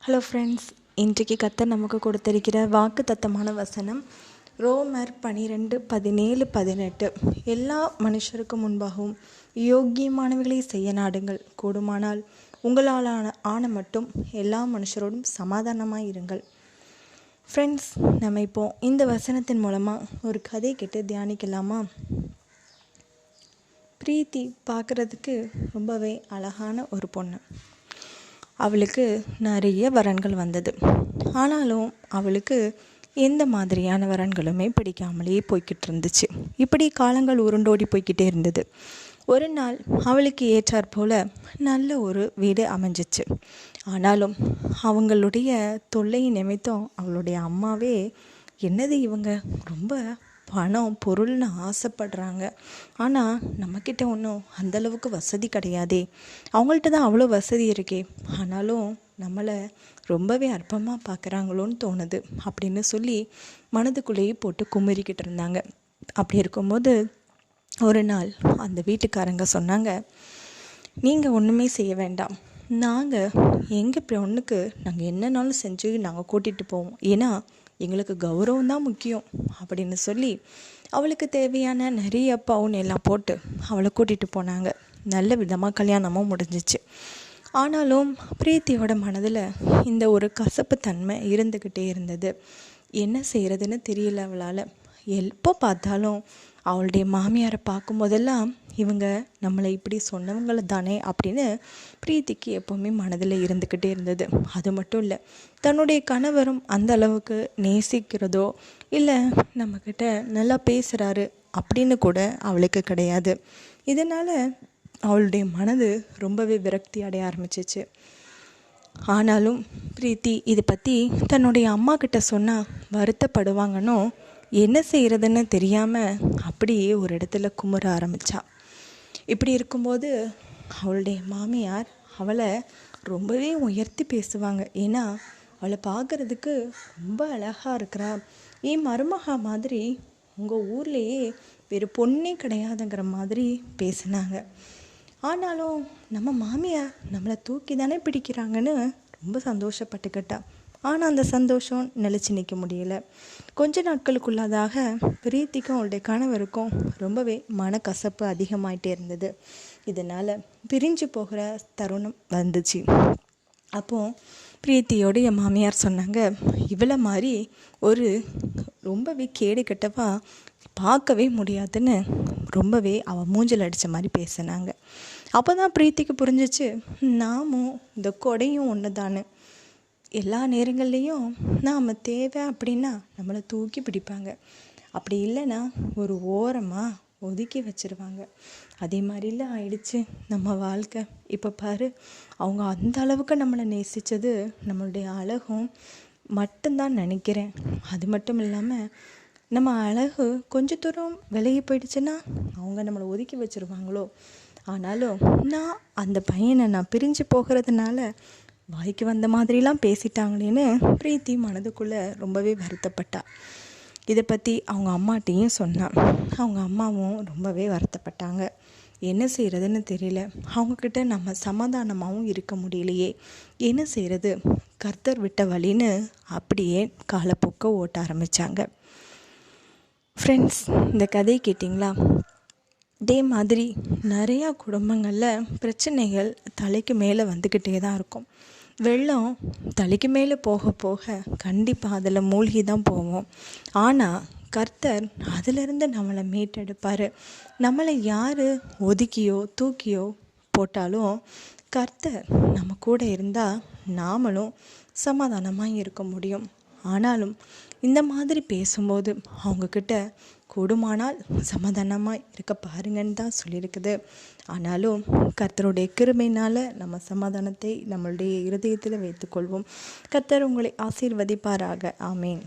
Hello friends, இன்றைக்கு கர்த்தர் நமக்கு கொடுத்திருக்கிற வாக்கு தத்தமான வசனம் ரோமர் 12:17-18. எல்லா மனுஷருக்கு முன்பாகவும் யோக்கியமானவைகளை செய்ய நாடுங்கள், கூடுமானால் உங்களால் ஆன மட்டும் எல்லா மனுஷரோடும் சமாதானமாக இருங்கள். ஃப்ரெண்ட்ஸ், நம்ம இப்போ இந்த வசனத்தின் மூலமாக ஒரு கதை கேட்டு தியானிக்கலாமா? பிரீத்தி பார்க்குறதுக்கு ரொம்பவே அழகான ஒரு பொண்ணு. அவளுக்கு நிறைய வரன்கள் வந்தது. ஆனாலும் அவளுக்கு எந்த மாதிரியான வரன்களுமே பிடிக்காமலே போய்கிட்டு இருந்துச்சு. இப்படி காலங்கள் உருண்டோடி போய்கிட்டே இருந்தது. ஒரு நாள் அவளுக்கு ஏற்றாற் போல் நல்ல ஒரு வீடு அமைஞ்சிச்சு. ஆனாலும் அவங்களுடைய தொல்லை நிமித்தம் அவளுடைய அம்மாவே, என்னது இவங்க ரொம்ப பணம் பொருள்னு ஆசைப்படுறாங்க, ஆனால் நம்மக்கிட்ட ஒன்றும் அந்தளவுக்கு வசதி கிடையாதே, அவங்கள்ட்ட தான் அவ்வளோ வசதி இருக்கே, ஆனாலும் நம்மளை ரொம்பவே அற்பமாக பார்க்குறாங்களோன்னு தோணுது அப்படின்னு சொல்லி மனதுக்குள்ளேயே போட்டு குமுறிக்கிட்டு இருந்தாங்க. அப்படி இருக்கும்போது ஒரு நாள் அந்த வீட்டுக்காரங்க சொன்னாங்க, நீங்கள் ஒன்றுமே செய்ய வேண்டாம், நாங்கள் எங்கள் பொண்ணுக்கு நாங்கள் என்னன்னாலும் செஞ்சு நாங்கள் கூட்டிகிட்டு போவோம், ஏன்னா எங்களுக்கு கௌரவம் தான் முக்கியம் அப்படின்னு சொல்லி அவளுக்கு தேவையான நிறைய பவுன் எல்லாம் போட்டு அவளை கூட்டிகிட்டு போனாங்க. நல்ல விதமாக கல்யாணமும் முடிஞ்சிச்சு. ஆனாலும் பிரீத்தியோட மனதில் இந்த ஒரு கசப்பு தன்மை இருந்துக்கிட்டே இருந்தது. என்ன செய்கிறதுன்னு தெரியல அவளால். எப்போ பார்த்தாலும் அவளுடைய மாமியாரை பார்க்கும்போதெல்லாம் இவங்க நம்மளை இப்படி சொன்னவங்களை தானே அப்படின்னு பிரீத்திக்கு எப்போவுமே மனதில் இருந்துக்கிட்டே இருந்தது. அது மட்டும் இல்லை, தன்னுடைய கணவரும் அந்த அளவுக்கு நேசிக்கிறதோ இல்லை நம்மக்கிட்ட நல்லா பேசுகிறாரு அப்படின்னு கூட அவளுக்கு கிடையாது. இதனால் அவளுடைய மனது ரொம்பவே விரக்தி அடைய ஆரம்பிச்சிச்சு. ஆனாலும் பிரீத்தி இதை பற்றி தன்னுடைய அம்மா கிட்ட சொன்னால் வருத்தப்படுவாங்கன்னோ என்ன செய்கிறதுன்னு தெரியாமல் அப்படியே ஒரு இடத்துல குமுற ஆரம்பித்தா. இப்படி இருக்கும்போது அவளுடைய மாமியார் அவளை ரொம்பவே உயர்த்தி பேசுவாங்க. ஏன்னா அவளை பார்க்குறதுக்கு ரொம்ப அழகாக இருக்கிறா, ஏன் மருமகா மாதிரி உங்கள் ஊர்லேயே வேறு பொண்ணே கிடையாதுங்கிற மாதிரி பேசினாங்க. ஆனாலும் நம்ம மாமியார் நம்மளை தூக்கி தானே பிடிக்கிறாங்கன்னு ரொம்ப சந்தோஷப்பட்டுக்கிட்டா. ஆனால் அந்த சந்தோஷம் நிலச்சி நிற்க முடியல. கொஞ்ச நாட்களுக்குள்ளதாக பிரீத்திக்கும் அவளுடைய கணவருக்கும் ரொம்பவே மனக்கசப்பு அதிகமாயிட்டே இருந்தது. இதனால் பிரிஞ்சு போகிற தருணம் வந்துச்சு. அப்போது பிரீத்தியோடைய மாமியார் சொன்னாங்க, இவளை மாதிரி ஒரு ரொம்பவே கேடு கெட்டவா பார்க்கவே முடியாதுன்னு ரொம்பவே அவள் மூஞ்சில் அடித்த மாதிரி பேசினாங்க. அப்போ தான் பிரீத்திக்கு புரிஞ்சிச்சு, நாமும் இந்த கொடையும் ஒன்று தானே, எல்லா நேரங்கள்லேயும் நாம் தேவை அப்படின்னா நம்மளை தூக்கி பிடிப்பாங்க, அப்படி இல்லைன்னா ஒரு ஓரமாக ஒதுக்கி வச்சுருவாங்க. அதே மாதிரிலாம் ஆயிடுச்சு நம்ம வாழ்க்கை. இப்போ பாரு, அவங்க அந்த அளவுக்கு நம்மளை நேசித்தது நம்மளுடைய அழகும் மட்டும்தான் நினைக்கிறேன். அது மட்டும் இல்லாமல் நம்ம அழகு கொஞ்சம் தூரம் விலகி போயிடுச்சுன்னா அவங்க நம்மளை ஒதுக்கி வச்சுருவாங்களோ. ஆனாலும் நான் அந்த பையனை நான் பிரிஞ்சு போகிறதுனால வாய்க்கு வந்த மாதிரிலாம் பேசிட்டாங்களேன்னு பிரீத்தி மனதுக்குள்ளே ரொம்பவே வருத்தப்பட்டா. இதை பற்றி அவங்க அம்மாட்டையும் சொன்னான். அவங்க அம்மாவும் ரொம்பவே வருத்தப்பட்டாங்க. என்ன செய்கிறதுன்னு தெரியல, அவங்கக்கிட்ட நம்ம சமாதானமாகவும் இருக்க முடியலையே, என்ன செய்கிறது, கர்த்தர் விட்ட வழின்னு அப்படியே காலப்போக்க ஓட்ட ஆரம்பித்தாங்க. ஃப்ரெண்ட்ஸ், இந்த கதை கேட்டிங்களா? இதே மாதிரி நிறையா குடும்பங்களில் பிரச்சனைகள் தலைக்கு மேலே வந்துக்கிட்டே தான் இருக்கும். வெள்ளம் தலைக்கு மேலே போக போக கண்டிப்பாக அதில் மூழ்கி தான் போவோம். ஆனால் கர்த்தர் அதிலிருந்து நம்மளை மீட்டெடுப்பார். நம்மளை யார் ஒதுக்கியோ தூக்கியோ போட்டாலும் கர்த்தர் நம்ம கூட இருந்தால் நாமளும் சமாதானமாக இருக்க முடியும். ஆனாலும் இந்த மாதிரி பேசும்போது அவங்கக்கிட்ட கூடுமானால் சமாதானமாக இருக்க பாருங்கன்னு தான் சொல்லியிருக்குது. ஆனாலும் கர்த்தருடைய கிருபையினால் நம்ம சமாதானத்தை நம்மளுடைய இருதயத்தில் வைத்துக்கொள்வோம். கர்த்தர் உங்களை ஆசீர்வதிப்பாராக. ஆமேன்.